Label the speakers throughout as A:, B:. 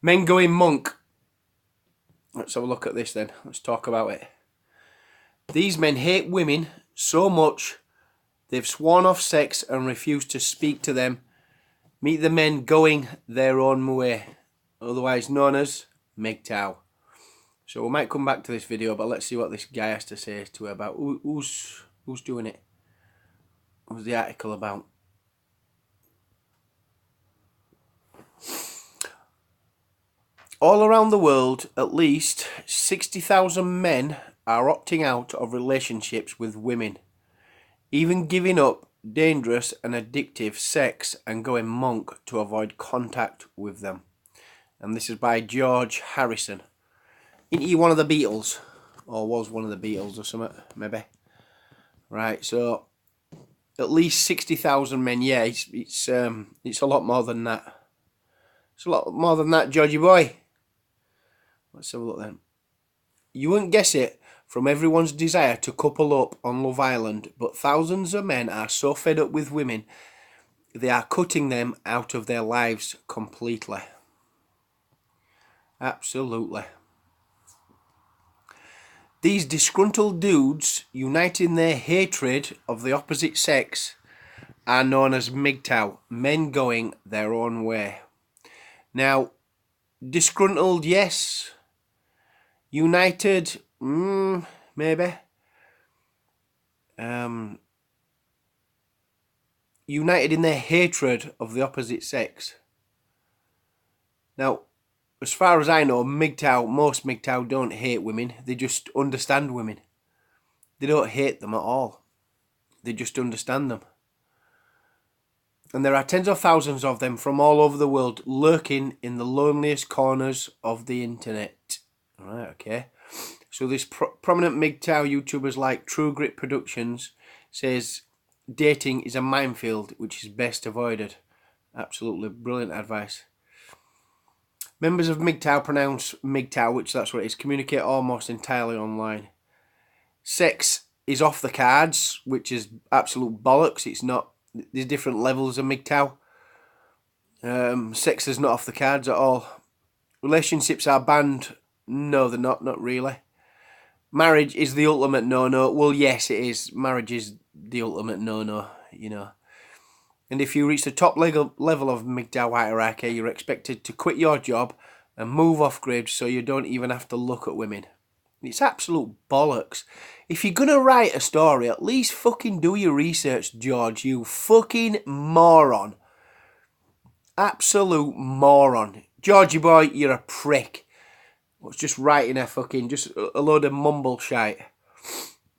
A: Men going monk. Let's have a look at this then. Let's talk about it. These men hate women so much they've sworn off sex and refuse to speak to them. Meet the men going their own way, otherwise known as MGTOW. So we might come back to this video, but let's see what this guy has to say to her about who's doing it. What's the article about? All around the world, at least 60,000 men are opting out of relationships with women, even giving up dangerous and addictive sex and going monk to avoid contact with them. And this is by George Harrison. Isn't he one of the Beatles? Or was one of the Beatles or something, maybe? Right, so at least 60,000 men. Yeah, it's a lot more than that. It's a lot more than that, Georgie boy. Let's have a look then. You wouldn't guess it from everyone's desire to couple up on Love Island, but thousands of men are so fed up with women, they are cutting them out of their lives completely. Absolutely. These disgruntled dudes, uniting their hatred of the opposite sex, are known as MGTOW, men going their own way. Now, disgruntled, yes. United, maybe. United in their hatred of the opposite sex. Now, as far as I know, most MGTOW don't hate women. They just understand women. They don't hate them at all. They just understand them. And there are tens of thousands of them from all over the world lurking in the loneliest corners of the internet. Alright, okay. So this prominent MGTOW YouTubers like True Grit Productions says dating is a minefield which is best avoided. Absolutely brilliant advice. Members of MGTOW pronounce MGTOW, which that's what it is, communicate almost entirely online. Sex is off the cards, which is absolute bollocks. It's not. There's different levels of MGTOW. Sex is not off the cards at all. Relationships are banned. No, they're not. Not really. Marriage is the ultimate no-no. Well, yes, it is. Marriage is the ultimate no-no, you know. And if you reach the top level of MGTOW hierarchy, you're expected to quit your job and move off grid so you don't even have to look at women. It's absolute bollocks. If you're going to write a story, at least fucking do your research, George, you fucking moron. Absolute moron. Georgie boy, you're a prick. What's just writing just a load of mumble shite.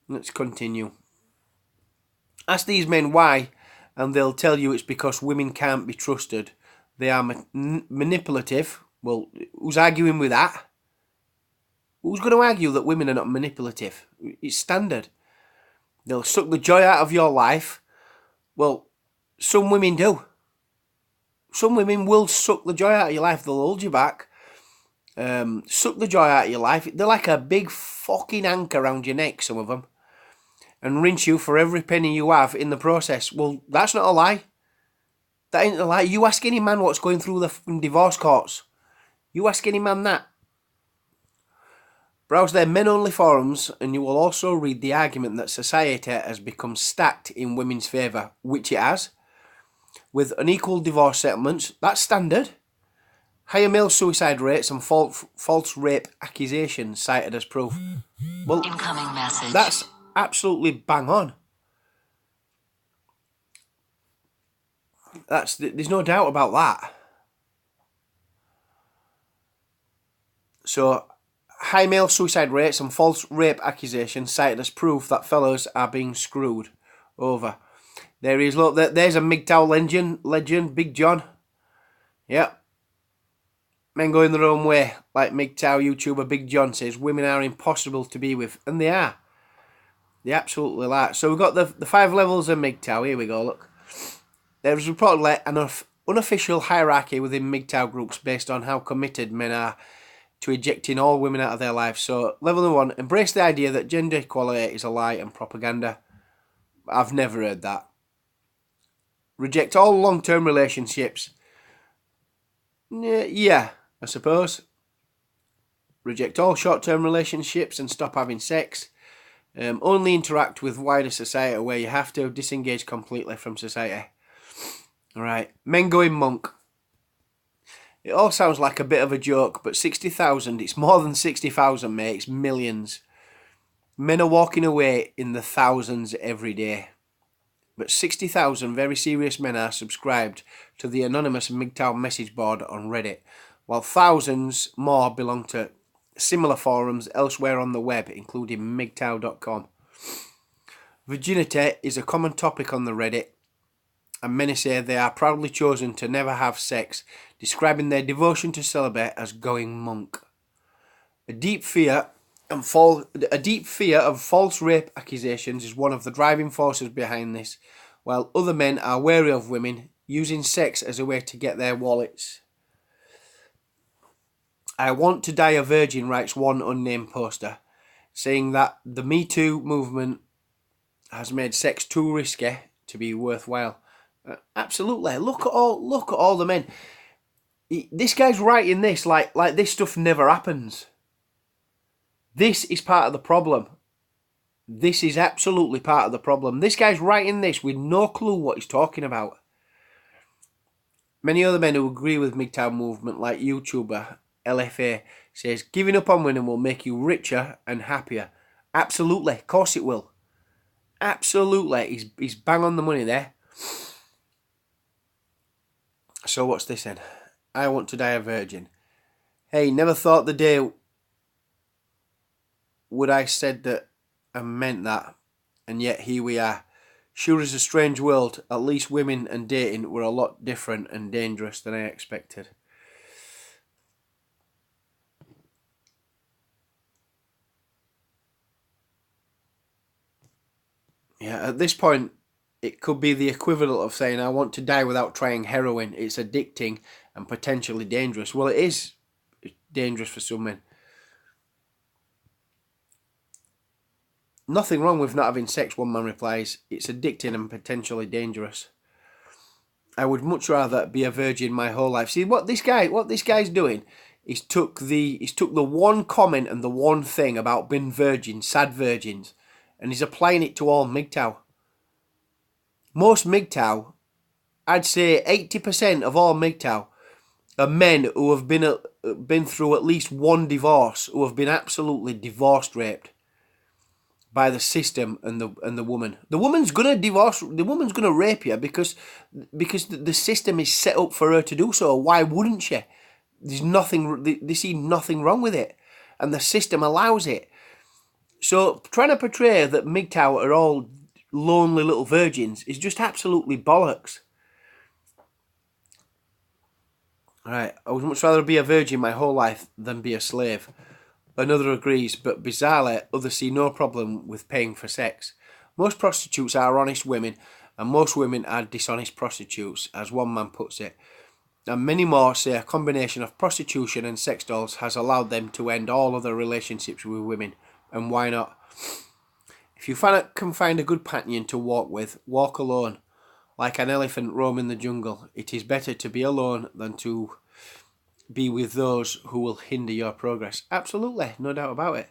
A: Let's continue. Ask these men why, and they'll tell you it's because women can't be trusted. They are manipulative. Well, who's arguing with that? Who's going to argue that women are not manipulative? It's standard. They'll suck the joy out of your life. Well, some women do. Some women will suck the joy out of your life. They'll hold you back. Suck the joy out of your life. They're like a big fucking anchor around your neck, some of them. And rinse you for every penny you have in the process. Well, that's not a lie. That ain't a lie. You ask any man what's going through the divorce courts. You ask any man that. Browse their men-only forums and you will also read the argument that society has become stacked in women's favour, which it has, with unequal divorce settlements. That's standard. Higher male suicide rates and false rape accusations cited as proof. Well, incoming message. That's absolutely bang on. There's no doubt about that. So, high male suicide rates and false rape accusations cited as proof that fellows are being screwed over. There is, look, there's a MGTOW legend, Big John. Yep. Men going their own way, like MGTOW YouTuber Big John says, women are impossible to be with, and they are. They absolutely are. So we've got the 5 levels of MGTOW. Here we go, look. There is reportedly an unofficial hierarchy within MGTOW groups based on how committed men are to ejecting all women out of their lives. So, level 1, embrace the idea that gender equality is a lie and propaganda. I've never heard that. Reject all long-term relationships. Yeah. I suppose. Reject all short-term relationships and stop having sex. Only interact with wider society where you have to. Disengage completely from society. Alright, men going monk. It all sounds like a bit of a joke, but 60,000, it's more than 60,000, mate. It's millions. Men are walking away in the thousands every day. But 60,000 very serious men are subscribed to the anonymous MGTOW message board on Reddit, while thousands more belong to similar forums elsewhere on the web, including MGTOW.com. Virginity is a common topic on the Reddit, and many say they are proudly chosen to never have sex, describing their devotion to celibate as going monk. A deep fear of false rape accusations is one of the driving forces behind this, while other men are wary of women using sex as a way to get their wallets. I want to die a virgin, writes one unnamed poster, saying that the Me Too movement has made sex too risky to be worthwhile. Absolutely. Look at all the men. This guy's writing this like this stuff never happens. This is part of the problem. This is absolutely part of the problem. This guy's writing this with no clue what he's talking about. Many other men who agree with MGTOW movement, like YouTuber LFA, says giving up on women will make you richer and happier. Absolutely, of course it will. Absolutely, he's bang on the money there. So what's this then? I want to die a virgin. Hey, never thought the day would I said that and meant that, and yet here we are. Sure is a strange world. At least women and dating were a lot different and dangerous than I expected. Yeah, at this point, it could be the equivalent of saying, I want to die without trying heroin. It's addicting and potentially dangerous. Well, it is dangerous for some men. Nothing wrong with not having sex, one man replies. It's addicting and potentially dangerous. I would much rather be a virgin my whole life. See, what this guy's doing is took the one comment and the one thing about being virgins, sad virgins, and he's applying it to all MGTOW. Most MGTOW, I'd say 80% of all MGTOW, are men who have been through at least one divorce, who have been absolutely divorced raped by the system and the woman. The woman's gonna divorce. The woman's gonna rape you because the system is set up for her to do so. Why wouldn't she? There's nothing. They see nothing wrong with it, and the system allows it. So trying to portray that MGTOW are all lonely little virgins is just absolutely bollocks. Alright, I would much rather be a virgin my whole life than be a slave. Another agrees, but bizarrely, others see no problem with paying for sex. Most prostitutes are honest women, and most women are dishonest prostitutes, as one man puts it. And many more say a combination of prostitution and sex dolls has allowed them to end all other relationships with women. And why not? If you can find a good companion to walk with, walk alone. Like an elephant roaming the jungle, it is better to be alone than to be with those who will hinder your progress. Absolutely, no doubt about it.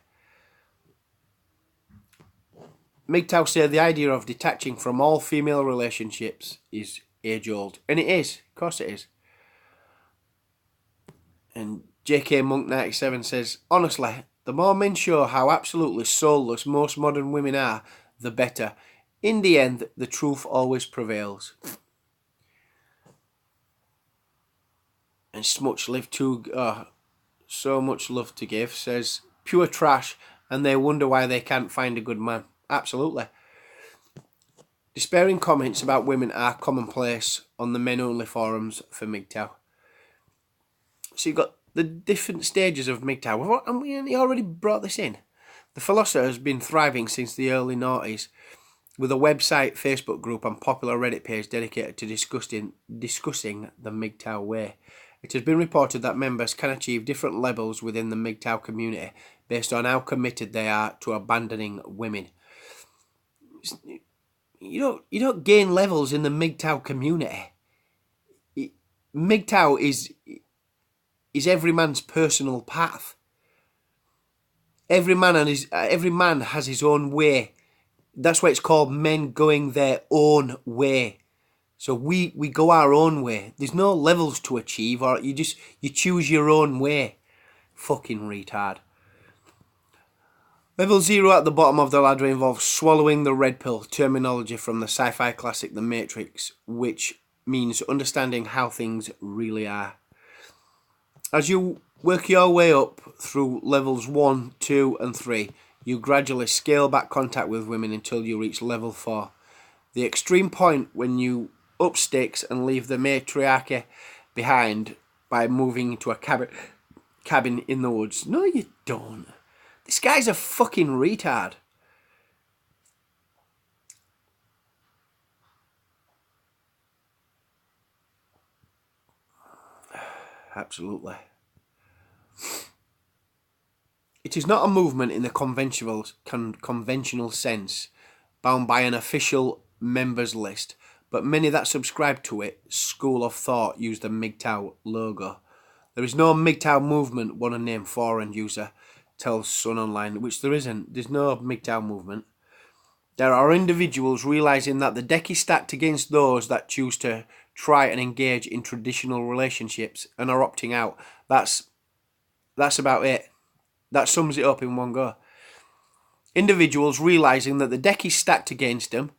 A: MGTOW say the idea of detaching from all female relationships is age-old. And it is. Of course it is. And JK Monk 97 says, honestly, the more men show how absolutely soulless most modern women are, the better. In the end, the truth always prevails. And Smutch Live to so much love to give says, pure trash, and they wonder why they can't find a good man. Absolutely. Despairing comments about women are commonplace on the men-only forums for MGTOW. So you've got the different stages of MGTOW, and we already brought this in. The philosopher has been thriving since the early noughties, with a website, Facebook group and popular Reddit page dedicated to discussing the MGTOW way. It has been reported that members can achieve different levels within the MGTOW community based on how committed they are to abandoning women. You don't gain levels in the MGTOW community. MGTOW is every man's personal path. Every man has his own way. That's why it's called men going their own way. So we go our own way. There's no levels to achieve, or you choose your own way. Fucking retard. Level 0 at the bottom of the ladder involves swallowing the red pill, terminology from the sci-fi classic The Matrix, which means understanding how things really are. As you work your way up through levels 1, 2 and 3, you gradually scale back contact with women until you reach level 4. The extreme point when you up sticks and leave the matriarchy behind by moving into a cabin in the woods. No, you don't. This guy's a fucking retard. Absolutely. It is not a movement in the conventional sense, bound by an official members list, but many that subscribe to it, school of thought, use the MGTOW logo. There is no MGTOW movement, one unnamed forum user tells Sun Online, which there isn't. There's no MGTOW movement. There are individuals realising that the deck is stacked against those that choose to try and engage in traditional relationships and are opting out. That's about it. That sums it up in one go. Individuals realising that the deck is stacked against them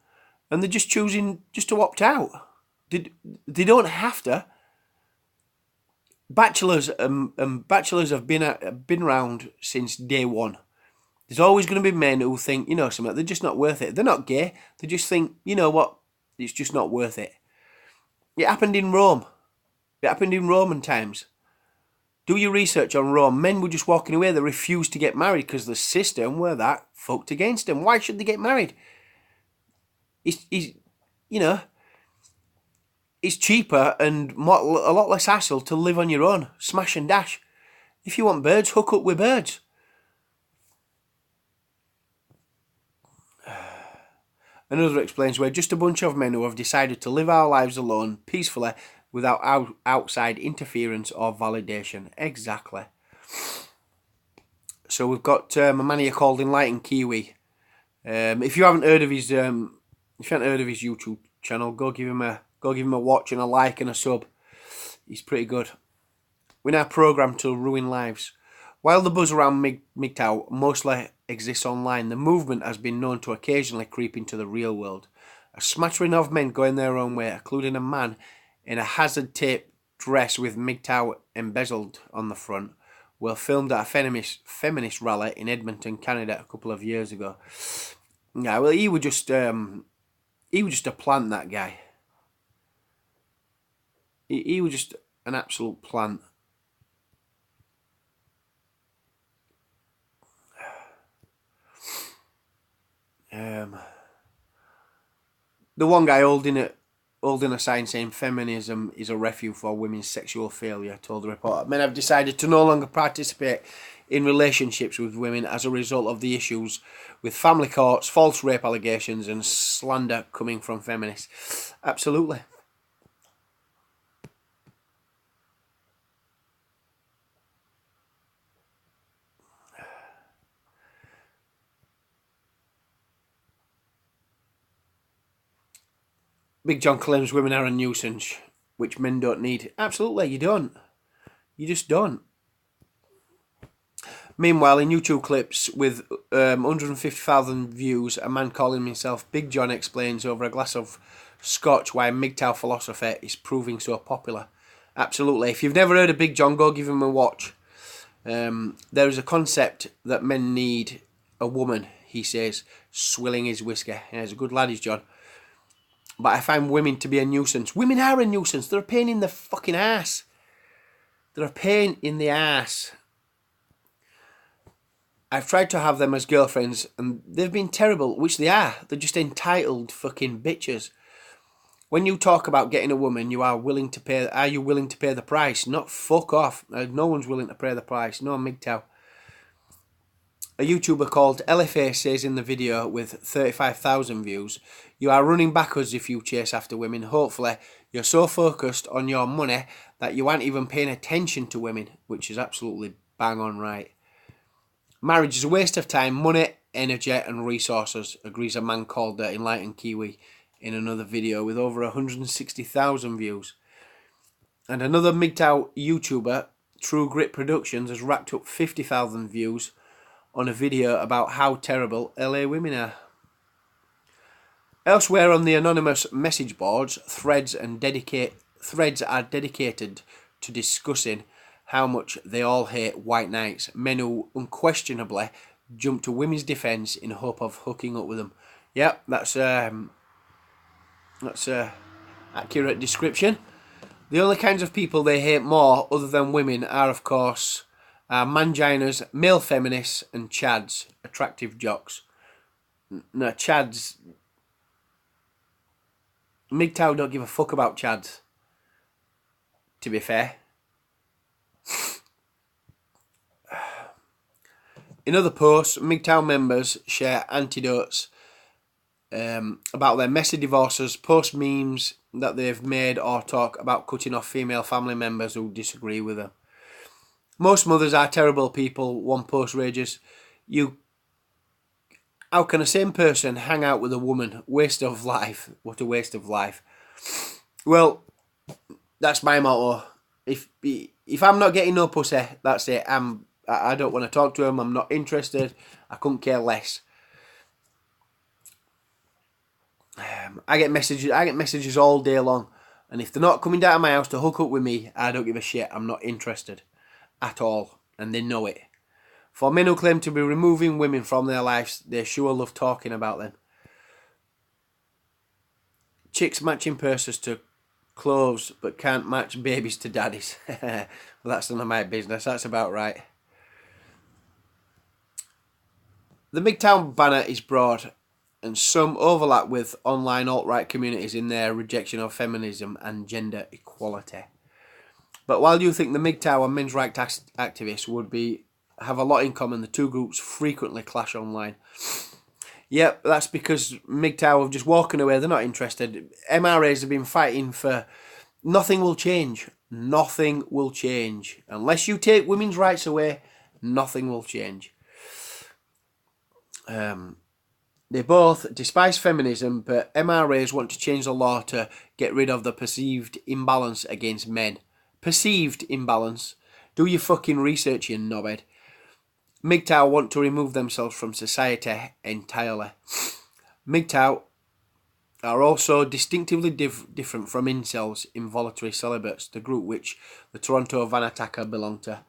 A: and they're just choosing just to opt out. They don't have to. Bachelors have been around since day one. There's always going to be men who think, you know, something, they're just not worth it. They're not gay. They just think, you know what, it's just not worth it. It happened in Rome. It happened in Roman times. Do your research on Rome. Men were just walking away. They refused to get married because the system were that fucked against them. Why should they get married? It's cheaper and a lot less hassle to live on your own. Smash and dash. If you want birds, hook up with birds. Another explains we're just a bunch of men who have decided to live our lives alone, peacefully, without outside interference or validation. Exactly. So we've got a man here called Enlightened Kiwi. If you haven't heard of his YouTube channel, go give him a watch and a like and a sub. He's pretty good. We're now programmed to ruin lives. While the buzz around MGTOW mostly exists online, the movement has been known to occasionally creep into the real world. A smattering of men going their own way, including a man in a hazard tape dress with MGTOW embezzled on the front, were filmed at a feminist rally in Edmonton, Canada, a couple of years ago. Yeah, well, he was just a plant, that guy. He was just an absolute plant. The one guy holding a sign saying feminism is a refuge for women's sexual failure told the reporter, men have decided to no longer participate in relationships with women as a result of the issues with family courts, false rape allegations and slander coming from feminists. Absolutely. Big John claims women are a nuisance, which men don't need. Absolutely, you don't. You just don't. Meanwhile, in YouTube clips with 150,000 views, a man calling himself Big John explains over a glass of scotch why MGTOW philosophy is proving so popular. Absolutely. If you've never heard of Big John, go give him a watch. There is a concept that men need a woman, he says, swilling his whiskey. Yeah, he's a good lad, he's John. But I find women to be a nuisance. Women are a nuisance. They're a pain in the fucking ass. They're a pain in the ass. I've tried to have them as girlfriends and they've been terrible, which they are. They're just entitled fucking bitches. When you talk about getting a woman, are you willing to pay the price? Not fuck off. No one's willing to pay the price. No MGTOW. A YouTuber called LFA says in the video with 35,000 views, you are running backwards if you chase after women. Hopefully, You're so focused on your money that you aren't even paying attention to women, which is absolutely bang on right. Marriage is a waste of time, money, energy and resources, agrees a man called Enlightened Kiwi in another video with over 160,000 views. And another MGTOW YouTuber, True Grit Productions, has racked up 50,000 views on a video about how terrible LA women are. Elsewhere on the anonymous message boards, threads are dedicated to discussing how much they all hate white knights, men who unquestionably jump to women's defence in hope of hooking up with them. Yep, that's a accurate description. The only kinds of people they hate more, other than women, are of course manginas, male feminists, and chads, attractive jocks. No, chads. MGTOW don't give a fuck about chads, to be fair. In other posts, MGTOW members share anecdotes about their messy divorces, post memes that they've made, or talk about cutting off female family members who disagree with them. Most mothers are terrible people, one post rages. How can a same person hang out with a woman? Waste of life. What a waste of life. Well, that's my motto. If I'm not getting no pussy, that's it. I don't want to talk to him. I'm not interested. I couldn't care less. I get messages all day long, and if they're not coming down to my house to hook up with me, I don't give a shit. I'm not interested at all, and they know it. For men who claim to be removing women from their lives, they sure love talking about them. Chicks matching purses to clothes, but can't match babies to daddies. Well, that's none of my business. That's about right. The MGTOW banner is broad, and some overlap with online alt-right communities in their rejection of feminism and gender equality. But while you think the MGTOW and men's rights activists have a lot in common, the two groups frequently clash online. Yep, that's because MGTOW have just walking away. They're not interested. MRAs have been fighting for... Nothing will change. Nothing will change. Unless you take women's rights away, nothing will change. They both despise feminism, but MRAs want to change the law to get rid of the perceived imbalance against men. Perceived imbalance? Do your fucking research, you knobhead. MGTOW want to remove themselves from society entirely. MGTOW are also distinctively different from incels, involuntary celibates, the group which the Toronto Van Attacker belong to.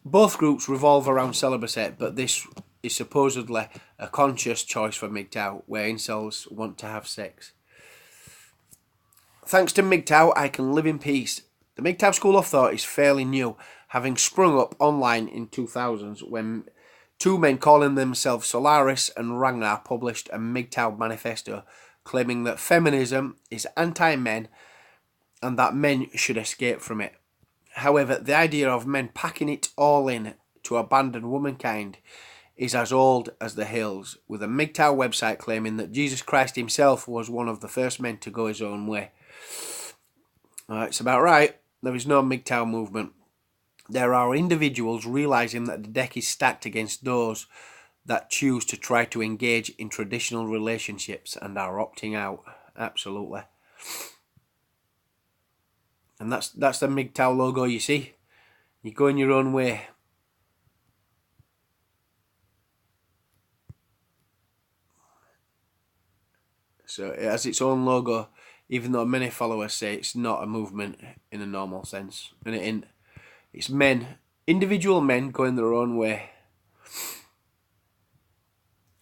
A: Both groups revolve around celibacy, but this is supposedly a conscious choice for MGTOW, where incels want to have sex. Thanks to MGTOW, I can live in peace. The MGTOW school of thought is fairly new, having sprung up online in 2000s when two men calling themselves Solaris and Ragnar published a MGTOW manifesto claiming that feminism is anti-men and that men should escape from it. However, the idea of men packing it all in to abandon womankind is as old as the hills, with a MGTOW website claiming that Jesus Christ himself was one of the first men to go his own way. It's about right. There is no MGTOW movement. There are individuals realising that the deck is stacked against those that choose to try to engage in traditional relationships and are opting out. Absolutely. And that's the MGTOW logo, you see. You're going your own way. So it has its own logo, even though many followers say it's not a movement in a normal sense. And it's men, individual men going their own way.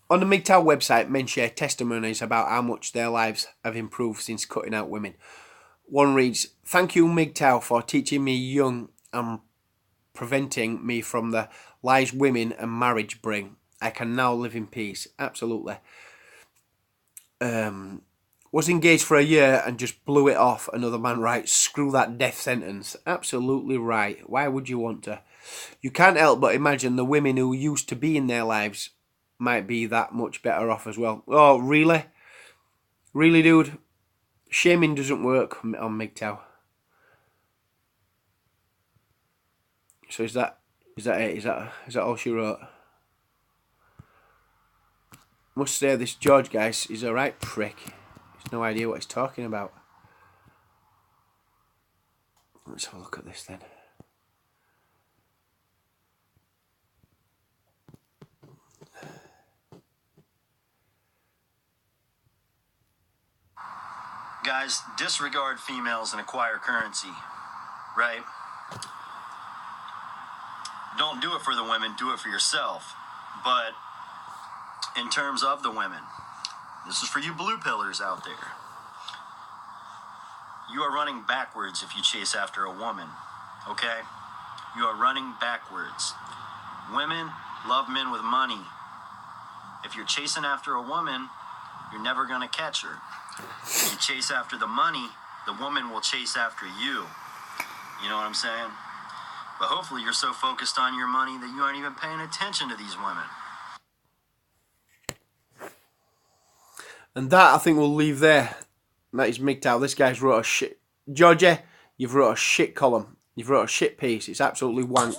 A: On the MGTOW website, men share testimonies about how much their lives have improved since cutting out women. One reads, "Thank you, MGTOW, for teaching me young and preventing me from the lies women and marriage bring. I can now live in peace." Absolutely. Was engaged for a year and just blew it off. Another man writes, "Screw that death sentence." Absolutely right. Why would you want to? You can't help but imagine the women who used to be in their lives might be that much better off as well. Oh, really? Really, dude? Shaming doesn't work on MGTOW. So is that it? Is that all she wrote? Must say this George guys is a right prick. He's no idea what he's talking about. Let's have a look at this then.
B: Guys, disregard females and acquire currency, right? Don't do it for the women, do it for yourself. But in terms of the women, this is for you blue pillars out there. You are running backwards if you chase after a woman, okay? You are running backwards. Women love men with money. If you're chasing after a woman, you're never gonna catch her. If you chase after the money, the woman will chase after you. You know what I'm saying? But hopefully you're so focused on your money that you aren't even paying attention to these women.
A: And that I think we'll leave there. That is MGTOW. This guy's wrote a shit. Georgie, you've wrote a shit column. You've wrote a shit piece. It's absolutely wank.